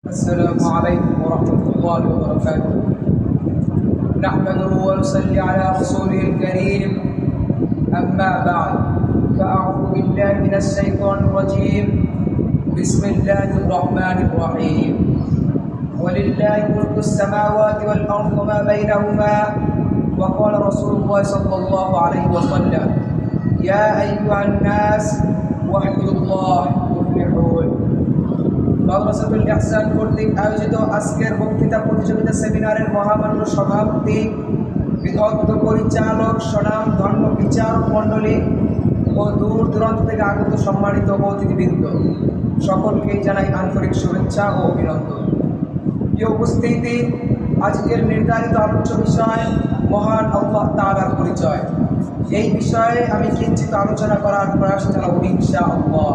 السلام عليكم ورحمة الله وبركاته. نحمده ونصلي على رسوله الكريم. أما بعد فأعوذ بالله من الشيطان الرجيم. بسم الله الرحمن الرحيم. ولله ملك السماوات والأرض وما بينهما. وقال رسول الله صلى الله عليه وسلم: يا أيها الناس وحدوا الله تفلحون. মাদ্রাসাতুল ইহসান কর্তৃক আয়োজিত আজকের বক্তৃতা প্রতিযোগিতা সেমিনারের মহামান্য সভাপতি, বিদগ্ধ পরিচালক, স্বনামধন্য বিচারক মণ্ডলী ও দূর দূরান্ত থেকে আগত সম্মানিত অতিথিবৃন্দ, সকলকেই জানাই আন্তরিক শুভেচ্ছা ও অভিনন্দন। প্রিয় উপস্থিতি, আজকের নির্ধারিত আলোচ্য বিষয় মহান আল্লাহ তাআলার পরিচয়। এই বিষয়ে আমি কিঞ্চিত আলোচনা করার প্রয়াস চালাবো ইনশাআল্লাহ।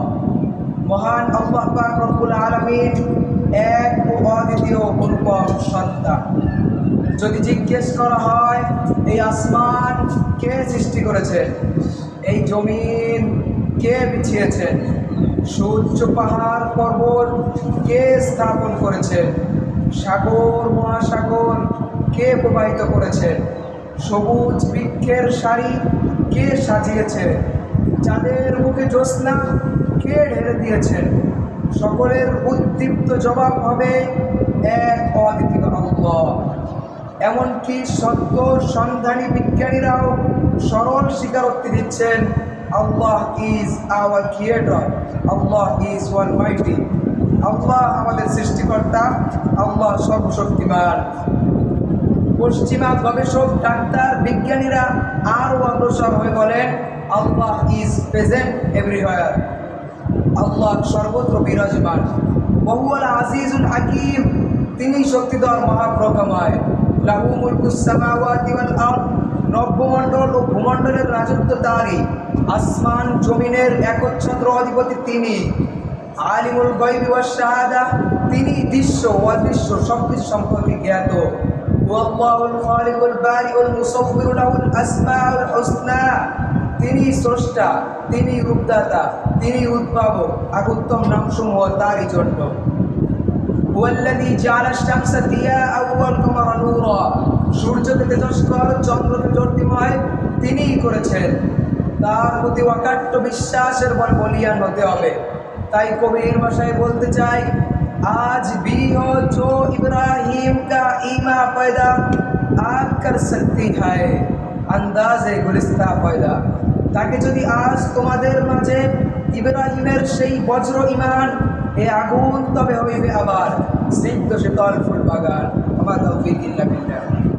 মহান আল্লাহ পাক রব্বুল আলামিন এক ও অদ্বিতীয় অনুপম সত্তা। যদি জিজ্ঞেস করা হয় এই আসমান কে সৃষ্টি করেছেন, এই জমিন কে বিছিয়েছেন, সূর্য পাহাড় পর্বত কে স্থাপন করেছেন, সাগর মহাসাগর কে প্রবাহিত করেছেন, সবুজ বৃক্ষের সারি কে সাজিয়েছে, চাঁদের মুখে জ্যোৎস্না কে ঢেলে দিয়েছেন, সকলের উদ্দীপ্ত জবাব হবে এক অদ্বিতীয় আল্লাহ। এমনকি সত্য সন্ধানী বিজ্ঞানীরাও সরল স্বীকারোক্তি দিচ্ছেন, Allah is our creator, Allah is almighty. আল্লাহ আমাদের সৃষ্টিকর্তা, আল্লাহ সর্বশক্তিমান। পশ্চিমা গবেষক, ডাক্তার, বিজ্ঞানীরা আরও অগ্রসর হয়ে বলেন, আল্লাহ ইজ প্রেজেন্ট এভরিওয়্যার, আল্লাহ সর্বত্র বিরাজমান। ওয়াহুয়াল আজিজুল হাকিম, তিনি শক্তিধর মহাপ্রজ্ঞাময়। লাহু মুলকুস সামাওয়াতি ওয়াল আরদ, নভমণ্ডল ও ভূমণ্ডলের রাজত্ব তারই। আসমান জমিনের একচ্ছত্র অধিপতি তিনি। আলিমুল গায়বি ওয়াশ শাহাদা, তিনি দৃশ্য অদৃশ্য সবকিছু সম্পর্কে জ্ঞাত। ওয়াল্লাহুল খালিকুল বারিউল মুসাউবিরু লাহুল আসমাউল হুসনা, তিনি স্রষ্টা, তিনি রূপদাতা, তিনি উদ্ভাবক, আর উত্তম নামসমূহ তারই জন্য। ওয়াল্লাযী জাআলা শামসা দিয়াআ ওয়াল কামারা নূরা, সূর্যকে তেজস্কর, চন্দ্রকে জ্যোতির্ময় তিনিই করেছেন। তার প্রতি অকাট্য বিশ্বাসের বলে বলিয়ান হতে হবে। তাই কবির ভাষায় বলতে চাই, আজ भी हो जो इब्राहिम का ईमा पैदा आग कर सकती है अंदाजे गुलिस्ता पैदा। তাকে যদি আজ তোমাদের মাঝে ইব্রাহিমের সেই বজ্র ইমান, এ আগুন তবে হইবে আবার স্নিগ্ধ শীতল ফুল বাগান। আমার তৌফিক ইল্লা